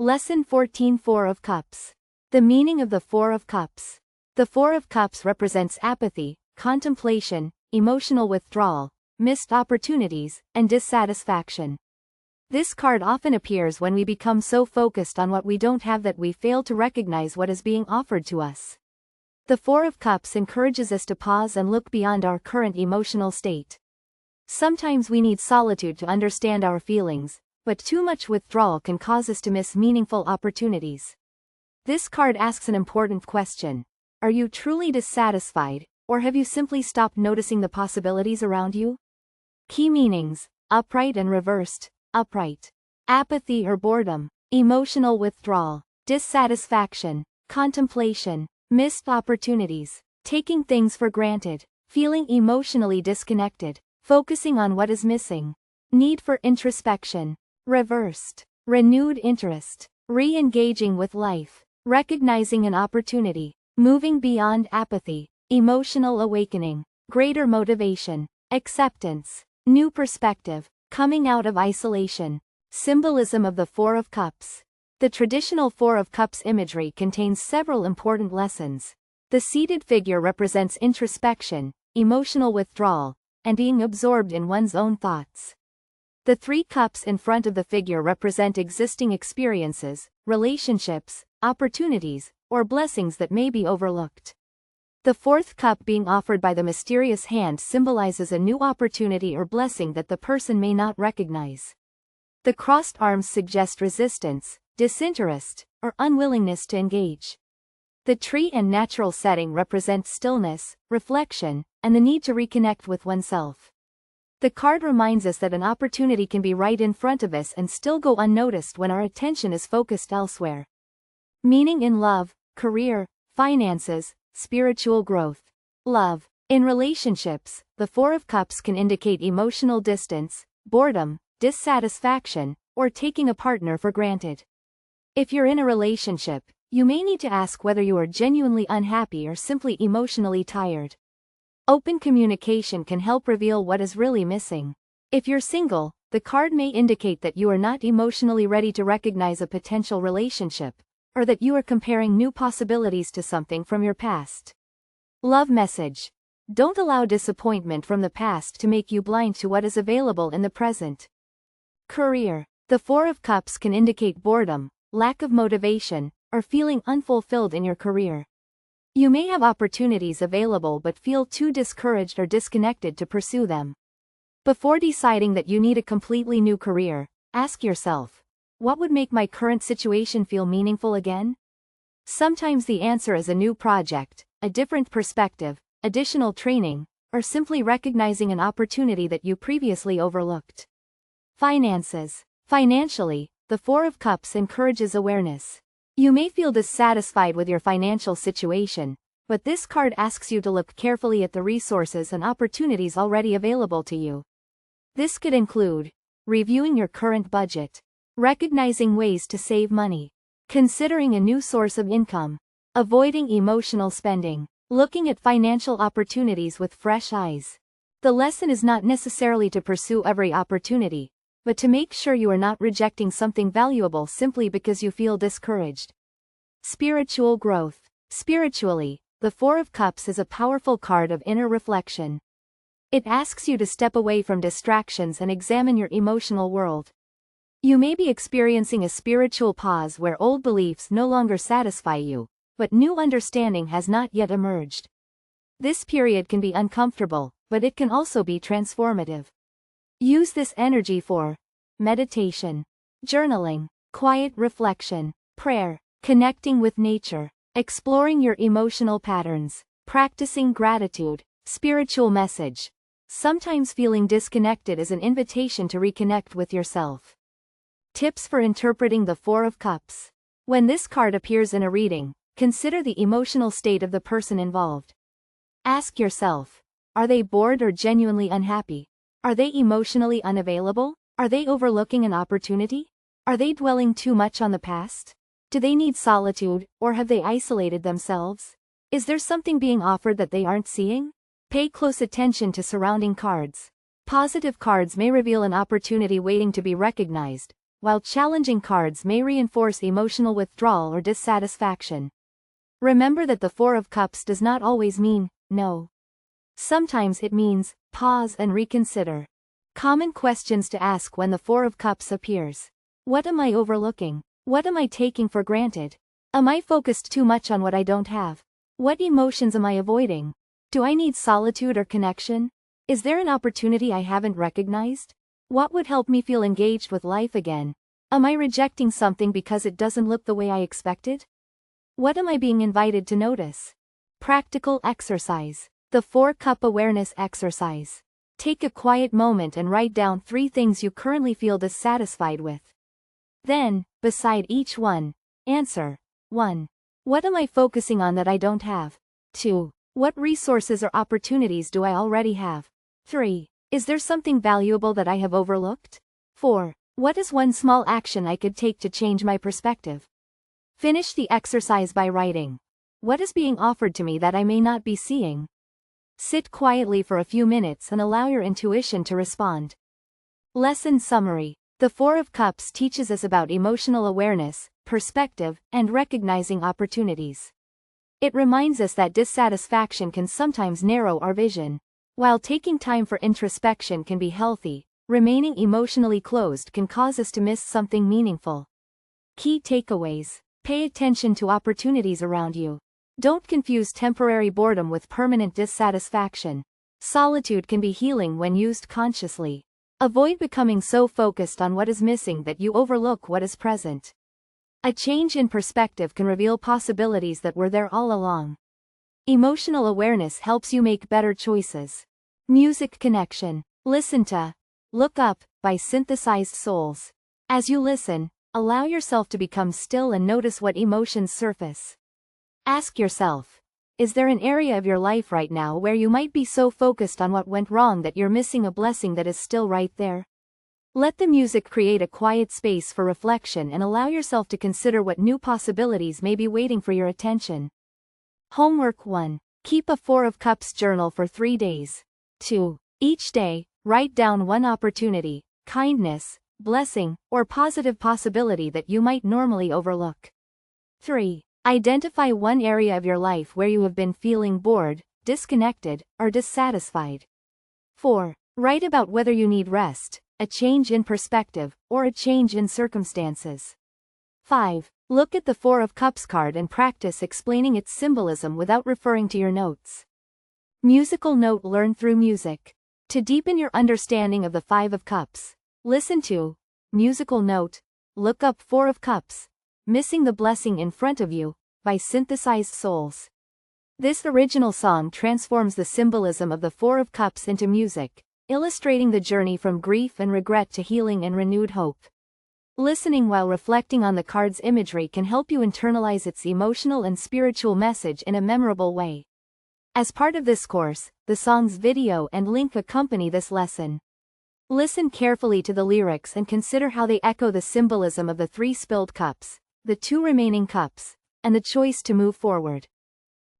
Lesson 14, Four of Cups. The meaning of the Four of Cups. The Four of Cups represents apathy, contemplation, emotional withdrawal, missed opportunities, and dissatisfaction. This card often appears when we become so focused on what we don't have that we fail to recognize what is being offered to us. The Four of Cups encourages us to pause and look beyond our current emotional state. Sometimes we need solitude to understand our feelings, but too much withdrawal can cause us to miss meaningful opportunities. This card asks an important question. Are you truly dissatisfied, or have you simply stopped noticing the possibilities around you? Key meanings: upright and reversed. Upright. Apathy or boredom. Emotional withdrawal. Dissatisfaction. Contemplation. Missed opportunities. Taking things for granted. Feeling emotionally disconnected. Focusing on what is missing. Need for introspection. Reversed. Renewed interest. Re-engaging with life. Recognizing an opportunity. Moving beyond apathy. Emotional awakening. Greater motivation. Acceptance. New perspective. Coming out of isolation. Symbolism of the Four of Cups. The traditional Four of Cups imagery contains several important lessons. The seated figure represents introspection, emotional withdrawal, and being absorbed in one's own thoughts. The three cups in front of the figure represent existing experiences, relationships, opportunities, or blessings that may be overlooked. The fourth cup being offered by the mysterious hand symbolizes a new opportunity or blessing that the person may not recognize. The crossed arms suggest resistance, disinterest, or unwillingness to engage. The tree and natural setting represent stillness, reflection, and the need to reconnect with oneself. The card reminds us that an opportunity can be right in front of us and still go unnoticed when our attention is focused elsewhere. Meaning in love, career, finances, spiritual growth. Love. In relationships, the Four of Cups can indicate emotional distance, boredom, dissatisfaction, or taking a partner for granted. If you're in a relationship, you may need to ask whether you are genuinely unhappy or simply emotionally tired. Open communication can help reveal what is really missing. If you're single, the card may indicate that you are not emotionally ready to recognize a potential relationship, or that you are comparing new possibilities to something from your past. Love message. Don't allow disappointment from the past to make you blind to what is available in the present. Career. The Four of Cups can indicate boredom, lack of motivation, or feeling unfulfilled in your career. You may have opportunities available but feel too discouraged or disconnected to pursue them. Before deciding that you need a completely new career, ask yourself, what would make my current situation feel meaningful again? Sometimes the answer is a new project, a different perspective, additional training, or simply recognizing an opportunity that you previously overlooked. Finances. Financially, the Four of Cups encourages awareness. You may feel dissatisfied with your financial situation, but this card asks you to look carefully at the resources and opportunities already available to you. This could include reviewing your current budget, recognizing ways to save money, considering a new source of income, avoiding emotional spending, looking at financial opportunities with fresh eyes. The lesson is not necessarily to pursue every opportunity, but to make sure you are not rejecting something valuable simply because you feel discouraged. Spiritual growth. Spiritually, the Four of Cups is a powerful card of inner reflection. It asks you to step away from distractions and examine your emotional world. You may be experiencing a spiritual pause where old beliefs no longer satisfy you, but new understanding has not yet emerged. This period can be uncomfortable, but it can also be transformative. Use this energy for meditation, journaling, quiet reflection, prayer, connecting with nature, exploring your emotional patterns, practicing gratitude. Spiritual message. Sometimes feeling disconnected is an invitation to reconnect with yourself. Tips for interpreting the Four of Cups. When this card appears in a reading, consider the emotional state of the person involved. Ask yourself, are they bored or genuinely unhappy? Are they emotionally unavailable? Are they overlooking an opportunity? Are they dwelling too much on the past? Do they need solitude, or have they isolated themselves? Is there something being offered that they aren't seeing? Pay close attention to surrounding cards. Positive cards may reveal an opportunity waiting to be recognized, while challenging cards may reinforce emotional withdrawal or dissatisfaction. Remember that the Four of Cups does not always mean no. Sometimes it means pause and reconsider. Common questions to ask when the Four of Cups appears. What am I overlooking? What am I taking for granted? Am I focused too much on what I don't have? What emotions am I avoiding? Do I need solitude or connection? Is there an opportunity I haven't recognized? What would help me feel engaged with life again? Am I rejecting something because it doesn't look the way I expected? What am I being invited to notice? Practical exercise. The 4-Cup Awareness Exercise. Take a quiet moment and write down 3 things you currently feel dissatisfied with. Then, beside each one, answer. 1. What am I focusing on that I don't have? 2. What resources or opportunities do I already have? 3. Is there something valuable that I have overlooked? 4. What is one small action I could take to change my perspective? Finish the exercise by writing. What is being offered to me that I may not be seeing? Sit quietly for a few minutes and allow your intuition to respond. Lesson summary. The Four of Cups teaches us about emotional awareness, perspective, and recognizing opportunities. It reminds us that dissatisfaction can sometimes narrow our vision. While taking time for introspection can be healthy, remaining emotionally closed can cause us to miss something meaningful. Key takeaways. Pay attention to opportunities around you. Don't confuse temporary boredom with permanent dissatisfaction. Solitude can be healing when used consciously. Avoid becoming so focused on what is missing that you overlook what is present. A change in perspective can reveal possibilities that were there all along. Emotional awareness helps you make better choices. Music connection. Listen to Look Up by Synthesized Souls. As you listen, allow yourself to become still and notice what emotions surface. Ask yourself, is there an area of your life right now where you might be so focused on what went wrong that you're missing a blessing that is still right there? Let the music create a quiet space for reflection and allow yourself to consider what new possibilities may be waiting for your attention. Homework 1. Keep a 4 of Cups journal for 3 days. 2. Each day, write down one opportunity, kindness, blessing, or positive possibility that you might normally overlook. 3. Identify one area of your life where you have been feeling bored, disconnected, or dissatisfied. 4. Write about whether you need rest, a change in perspective, or a change in circumstances. 5. Look at the 4 of Cups card and practice explaining its symbolism without referring to your notes. Musical note. Learn through music. To deepen your understanding of the 5 of Cups, listen to Musical Note, Look Up 4 of Cups, Missing the Blessing in Front of You, by Synthesized Souls. This original song transforms the symbolism of the 4 of Cups into music, illustrating the journey from grief and regret to healing and renewed hope. Listening while reflecting on the card's imagery can help you internalize its emotional and spiritual message in a memorable way. As part of this course, the song's video and link accompany this lesson. Listen carefully to the lyrics and consider how they echo the symbolism of the 3 spilled cups, the 2 remaining cups, and the choice to move forward.